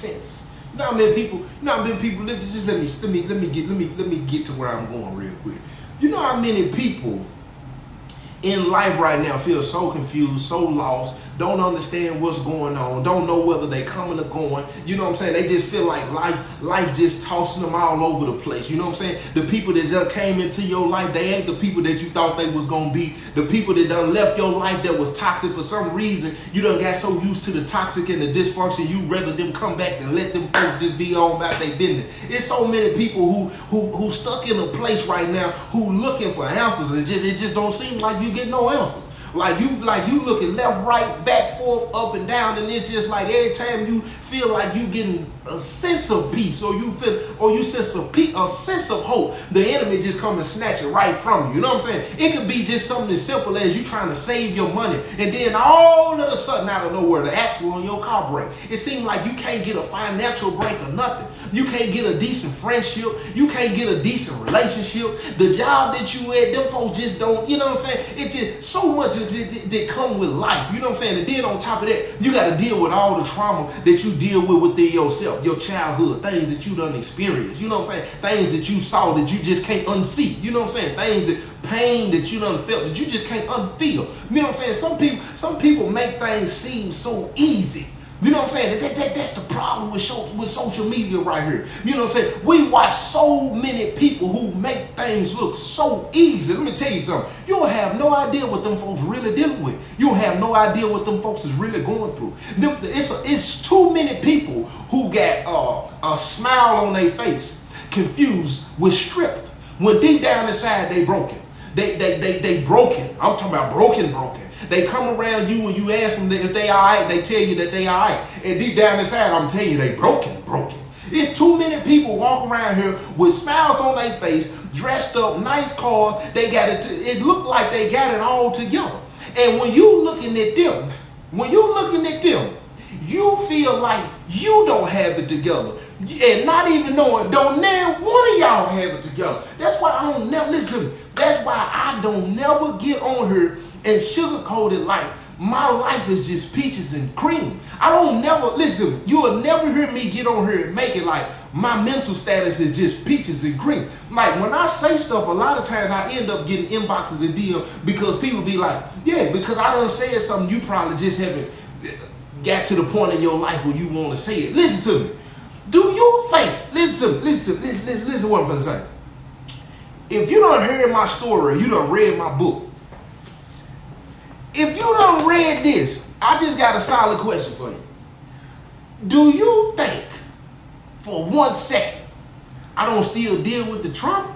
sense. You know how many people? You know how many people? Just let me get to where I'm going real quick. You know how many people in life right now feel so confused, so lost, don't understand what's going on, don't know whether they coming or going. You know what I'm saying? They just feel like life just tossing them all over the place. You know what I'm saying? The people that just came into your life, they ain't the people that you thought they was gonna be. The people that done left your life that was toxic for some reason, you done got so used to the toxic and the dysfunction, you rather them come back and let them folks just be on about their business. It's so many people who stuck in a place right now who looking for answers, and it just don't seem like you get no answers. Like you looking left, right, back, forth, up and down, and it's just like every time you feel like you getting a sense of peace, or you sense of peace, a sense of hope, the enemy just come and snatch it right from you. You know what I'm saying? It could be just something as simple as you trying to save your money, and then all of a sudden out of nowhere the axle on your car break. It seems like you can't get a financial break or nothing. You can't get a decent friendship. You can't get a decent relationship. The job that you at, them folks just don't. You know what I'm saying? It just so much that come with life. You know what I'm saying? And then on top of that, you got to deal with all the trauma that you deal with within yourself, your childhood, things that you done experienced. You know what I'm saying? Things that you saw that you just can't unsee. You know what I'm saying? Things that pain that you done felt that you just can't unfeel. You know what I'm saying? Some people make things seem so easy. You know what I'm saying? That's the problem with social media right here. You know what I'm saying? We watch so many people who make things look so easy. Let me tell you something. You'll have no idea what them folks really dealing with. You'll have no idea what them folks is really going through. It's too many people who got a smile on their face confused with strength, when deep down inside they broken. They broken. I'm talking about broken. They come around you when you ask them if they all right, they tell you that they all right. And deep down inside, I'm telling you, they broken. It's too many people walking around here with smiles on their face, dressed up, nice cars. They got it. It looked like they got it all together. And when you looking at them, you feel like you don't have it together. And not even knowing, don't now one of y'all have it together. That's why I don't never listen. That's why I don't never get on here and sugarcoat it like my life is just peaches and cream. I don't never, listen, you will never hear me get on here and make it like my mental status is just peaches and cream. Like when I say stuff, a lot of times I end up getting inboxes and DM because people be like, yeah, because I done said something you probably just haven't got to the point in your life where you want to say it. Listen to me. Do you think, listen to what I'm going to say. If you done heard my story, you done read my book, if you done read this, I just got a solid question for you. Do you think for 1 second I don't still deal with the trauma?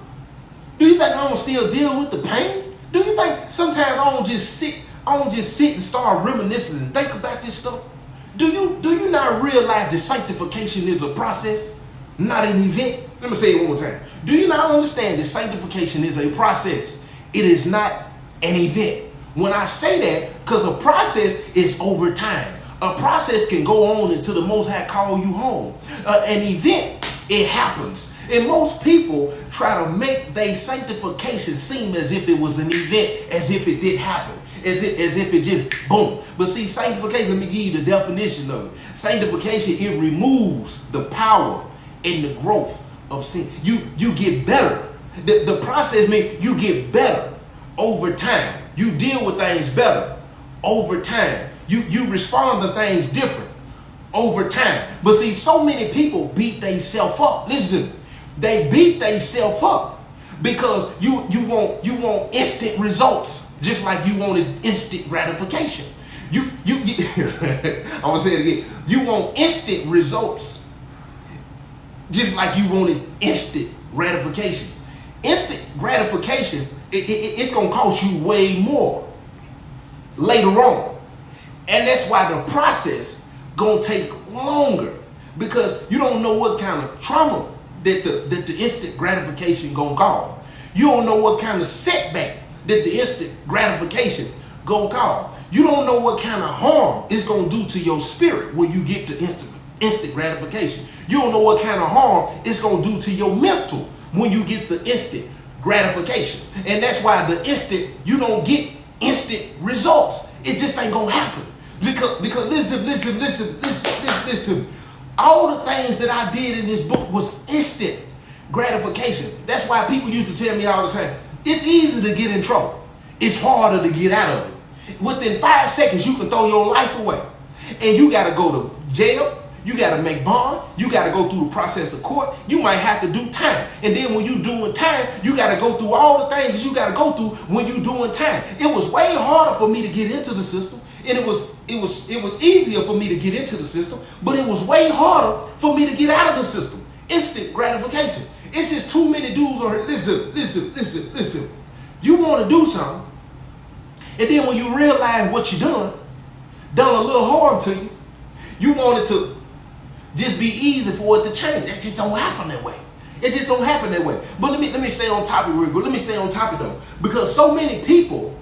Do you think I don't still deal with the pain? Do you think sometimes I don't just sit and start reminiscing and think about this stuff? Do you not realize that sanctification is a process, not an event? Let me say it one more time. Do you not understand that sanctification is a process? It is not an event. When I say that, because a process is over time. A process can go on until the Most High call you home. An event, it happens. And most people try to make their sanctification seem as if it was an event, as if it did happen, as if it just boom. But see, sanctification, let me give you the definition of it. Sanctification, it removes the power and the growth of sin. You get better. The process means you get better over time. You deal with things better over time. You respond to things different over time. But see, so many people beat themselves up. Listen, they beat themselves up because you want instant results, just like you wanted instant gratification. I'm gonna say it again. You want instant results, just like you wanted instant gratification. Instant gratification, it's going to cost you way more later on. And that's why the process going to take longer, because you don't know what kind of trauma that the instant gratification going to cause. You don't know what kind of setback that the instant gratification going to cause. You don't know what kind of harm it's going to do to your spirit when you get the instant gratification. You don't know what kind of harm it's going to do to your mental when you get the instant gratification. And that's why you don't get instant results. It just ain't gonna happen. Because listen. All the things that I did in this book was instant gratification. That's why people used to tell me all the time, it's easy to get in trouble. It's harder to get out of it. Within 5 seconds, you can throw your life away. And you got to go to jail. You got to make bond. You got to go through the process of court. You might have to do time. And then when you doing time, you got to go through all the things that you got to go through when you doing time. It was way harder for me to get into the system. And it was easier for me to get into the system, but it was way harder for me to get out of the system. Instant gratification. It's just too many dudes on here. Listen. You want to do something, and then when you realize what you done a little harm to you, you want it to just be easy for it to change. That just don't happen that way. It just don't happen that way. But let me stay on topic real quick. Let me stay on topic though, because so many people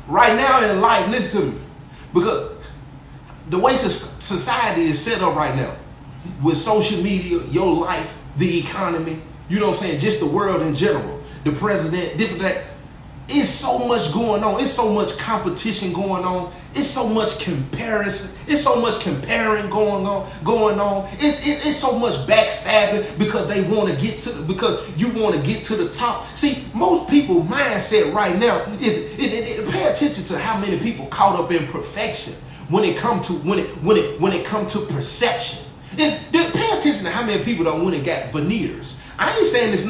right now in life, listen to me, because the way society is set up right now, with social media, your life, the economy, you know what I'm saying, just the world in general, the president, different things. It's so much going on. It's so much competition going on. It's so much comparison. It's so much comparing going on. It's so much backstabbing because they want to get to because you want to get to the top. See, most people mindset right now is pay attention to how many people caught up in perfection when it come to perception. Pay attention to how many people don't want to got veneers. I ain't saying it's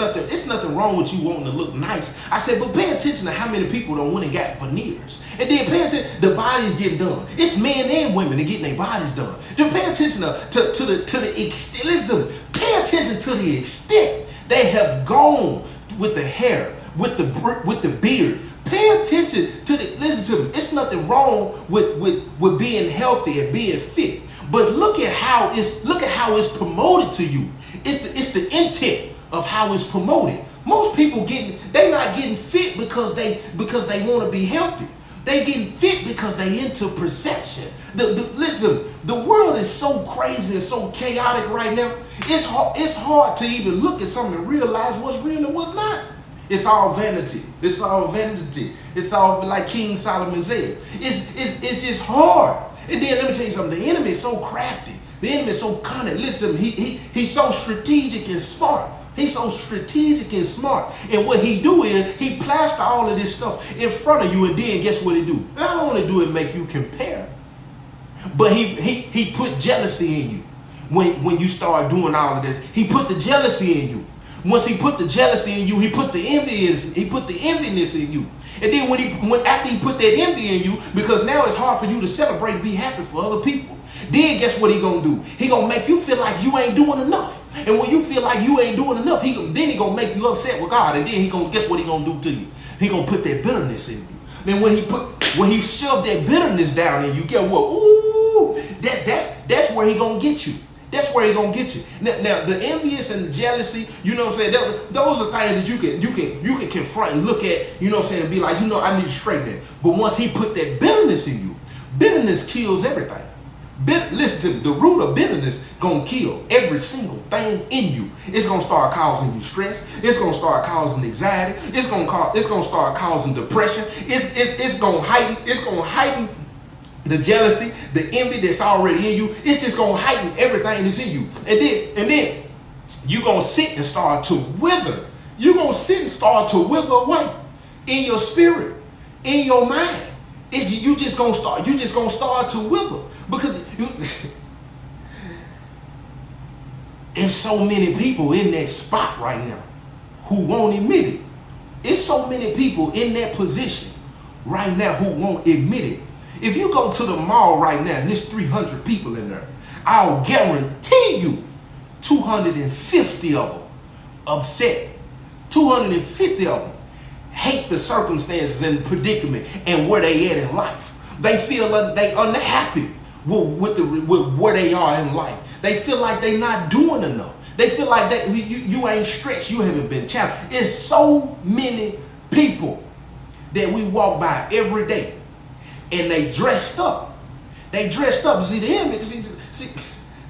nothing wrong with you wanting to look nice. I said, but pay attention to how many people don't want to got veneers. And then pay attention, the bodies getting done. It's men and women that getting their bodies done. Then pay attention to the extent. Listen, pay attention to the extent they have gone with the hair, with the beard. Pay attention to listen to me. It's nothing wrong with being healthy and being fit. But look at how it's promoted to you. It's the intent of how it's promoted. Most people they not getting fit because they want to be healthy. They getting fit because they into perception. Listen, the world is so crazy and so chaotic right now. It's hard to even look at something and realize what's real and what's not. It's all vanity. It's all vanity. It's all like King Solomon said. It's just hard. And then let me tell you something. The enemy is so crafty. The enemy is so cunning. Listen, he's so strategic and smart. He's so strategic and smart. And what he do is he plaster all of this stuff in front of you, and then guess what he do? Not only do it make you compare, but he put jealousy in you. When you start doing all of this, he put the jealousy in you. Once he put the jealousy in you, he put the enviness in you. And then after he put that envy in you, because now it's hard for you to celebrate and be happy for other people, then guess what he gonna do? He gonna make you feel like you ain't doing enough. And when you feel like you ain't doing enough, then he gonna make you upset with God. And then guess what he gonna do to you? He gonna put that bitterness in you. Then when he shoved that bitterness down in you, get what? Ooh, that's where he gonna get you. That's where he's gonna get you. Now the envious and the jealousy, you know what I'm saying? Those are things that you can confront and look at, you know what I'm saying, and be like, I need to straighten that. But once he put that bitterness in you, bitterness kills everything. Listen to me, the root of bitterness gonna kill every single thing in you. It's gonna start causing you stress. It's gonna start causing anxiety. It's gonna start causing depression. It's gonna heighten the jealousy, the envy that's already in you. It's just gonna heighten everything that's in you. And then you're gonna sit and start to wither. You're gonna sit and start to wither away in your spirit, in your mind. You just gonna start to wither. Because there's so many people in that spot right now who won't admit it. It's so many people in that position right now who won't admit it. If you go to the mall right now and there's 300 people in there, I'll guarantee you 250 of them upset. 250 of them hate the circumstances and the predicament and where they at in life. They feel like they unhappy with where they are in life. They feel like they're not doing enough. They feel like you ain't stretched, you haven't been challenged. It's so many people that we walk by every day, and they dressed up. They dressed up. See, the enemy,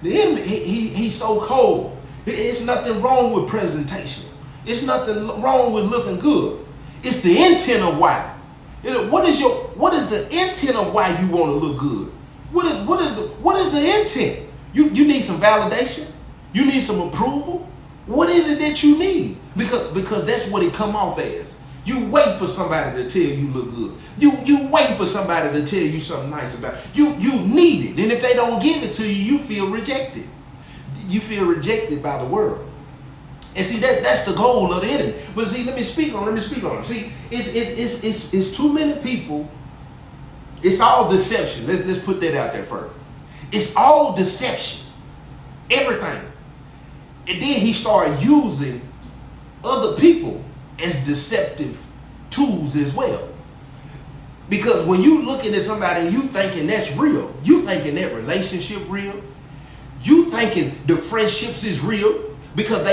the enemy, he's so cold. It's nothing wrong with presentation. It's nothing wrong with looking good. It's the intent of why. What is the intent of why you want to look good? What is the intent? You need some validation. You need some approval. What is it that you need? Because that's what it come off as. You wait for somebody to tell you look good. You wait for somebody to tell you something nice about you. You need it. And if they don't give it to you, you feel rejected. You feel rejected by the world. And see, that's the goal of the enemy. But see, let me speak on it. See, it's too many people. It's all deception. Let's put that out there first. It's all deception. Everything. And then he started using other people as deceptive tools as well. Because when you looking at somebody and you thinking that's real, you thinking that relationship real, you thinking the friendships is real, because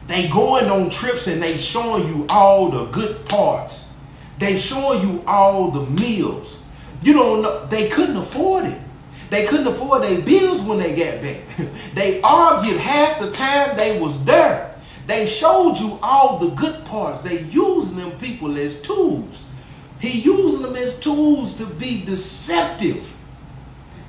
they going on trips and they showing you all the good parts. They showing you all the meals. You don't know, they couldn't afford it. They couldn't afford their bills when they got back. They argued half the time they was there. They showed you all the good parts. They using them people as tools. He using them as tools to be deceptive.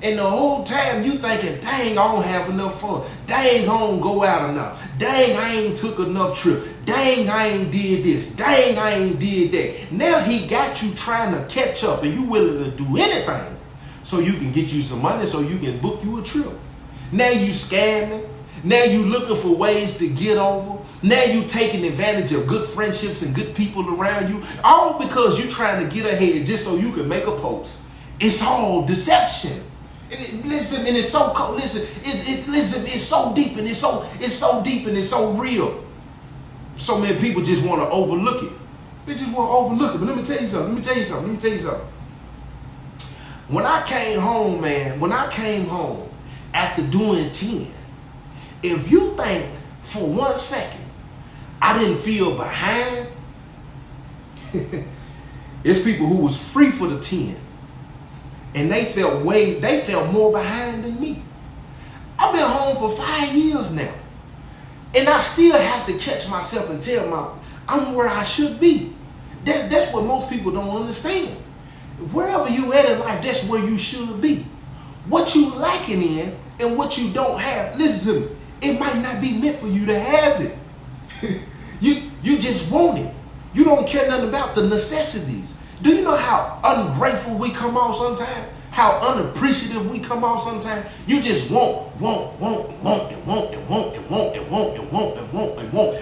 And the whole time you thinking, dang, I don't have enough fun. Dang, I don't go out enough. Dang, I ain't took enough trip. Dang, I ain't did this. Dang, I ain't did that. Now he got you trying to catch up and you willing to do anything so you can get you some money so you can book you a trip. Now you scamming. Now you looking for ways to get over. Now you taking advantage of good friendships and good people around you. All because you trying to get ahead just so you can make a post. It's all deception. Listen, and it's so cold. Listen, it's so deep and it's so deep and it's so real. So many people just want to overlook it. They just want to overlook it. But let me tell you something. When I came home, man, after doing 10, if you think for 1 second I didn't feel behind, it's people who was free for the 10. And they felt more behind than me. I've been home for 5 years now. And I still have to catch myself and tell I'm where I should be. That's what most people don't understand. Wherever you at in life, that's where you should be. What you lacking in and what you don't have, listen to me, it might not be meant for you to have it. You just want it. You don't care nothing about the necessities. Do you know how ungrateful we come off sometimes? How unappreciative we come off sometimes? You just want.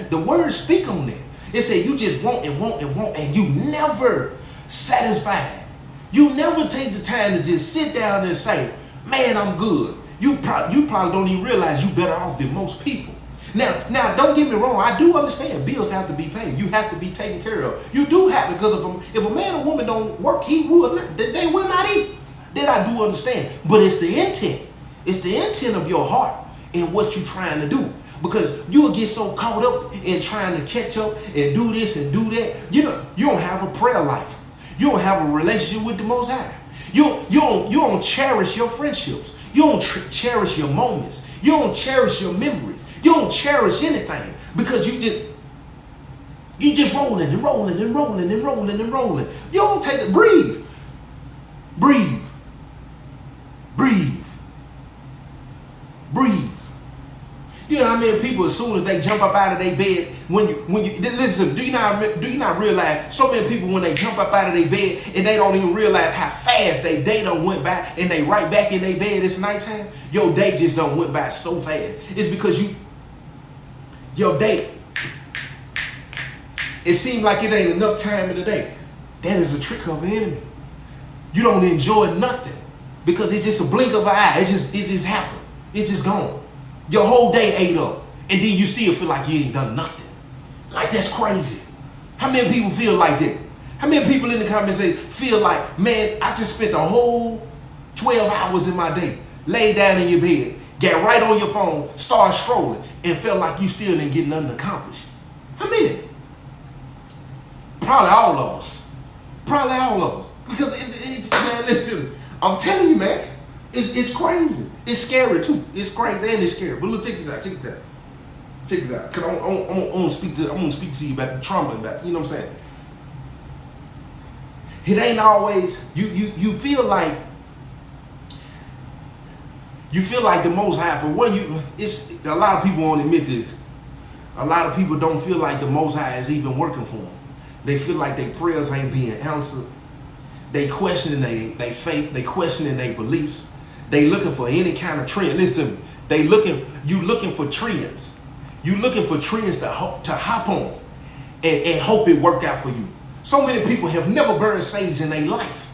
The words speak on that. It said you just want and you never satisfied. You never take the time to just sit down and say, man, I'm good. You probably don't even realize you better off than most people. Now, don't get me wrong. I do understand bills have to be paid. You have to be taken care of. You do have to, because if a man or woman don't work, they will not eat. That I do understand. But it's the intent. It's the intent of your heart and what you're trying to do. Because you'll get so caught up in trying to catch up and do this and do that. You don't have a prayer life. You don't have a relationship with the Most High. You don't cherish your friendships. You don't cherish your moments. You don't cherish your memories. You don't cherish anything because you just rolling. You don't take it. Breathe. You know how many people, as soon as they jump up out of their bed, when you listen, do you not realize so many people, when they jump up out of their bed and they don't even realize how fast their day done went by and they right back in their bed, it's nighttime. Your day just done went by so fast. It's because your day, it seems like it ain't enough time in the day. That is a trick of the enemy. You don't enjoy nothing because it's just a blink of an eye. It just happened. It's just gone. Your whole day ate up, and then you still feel like you ain't done nothing. Like, that's crazy. How many people feel like that? How many people in the comments say, feel like, man, I just spent the whole 12 hours in my day, laid down in your bed, got right on your phone, started strolling, and felt like you still didn't get nothing accomplished? How many? Probably all of us. Because man, listen, I'm telling you, man, it's crazy. It's scary too. It's crazy and it's scary. But look, check this out. Cause I want to speak to you about the trauma and about, you know what I'm saying? It ain't always, you feel like You feel like the Most High, for one, it's a lot of people won't admit this. A lot of people don't feel like the Most High is even working for them. They feel like their prayers ain't being answered. They questioning their faith. They questioning their beliefs. They looking for any kind of trend. Listen, you looking for trends. You looking for trends to hop on and hope it work out for you. So many people have never burned sage in their life.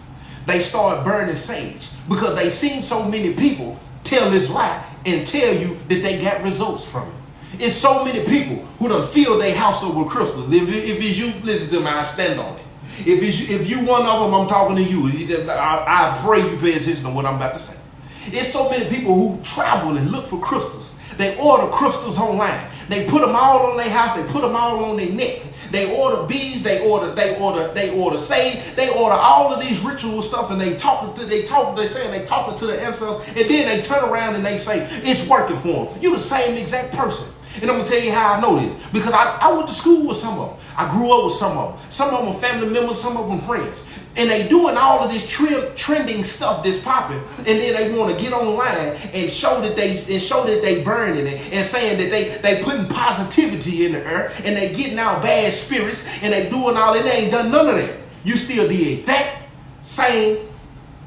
They start burning sage because they seen so many people tell this lie and tell you that they got results from it. It's so many people who done filled their house up with crystals. If it's you, listen to me, I stand on it. If you one of them, I'm talking to you. I pray you pay attention to what I'm about to say. It's so many people who travel and look for crystals. They order crystals online. They put them all on their house. They put them all on their neck. They order beads. They order sage. They order all of these ritual stuff, and they saying they talking to the ancestors, and then they turn around and they say it's working for them. You the same exact person. And I'm going to tell you how I know this. Because I went to school with some of them. I grew up with some of them. Some of them family members, some of them friends. And they doing all of this trending stuff that's popping. And then they want to get online and show that they burning it and saying that they putting positivity in the air and they getting out bad spirits and they doing all that. They ain't done none of that. You still the exact same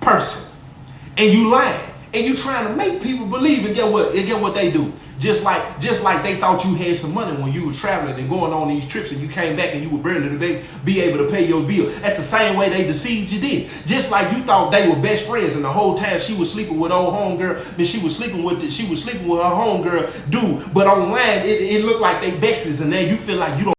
person. And you lying. And you trying to make people believe, and get what they do. Just like they thought you had some money when you were traveling and going on these trips, and you came back and you were barely to be able to pay your bill. That's the same way they deceived you did. Just like you thought they were best friends, and the whole time she was sleeping with old homegirl, then she was sleeping with her homegirl dude. But online it looked like they besties, and then you feel like you don't.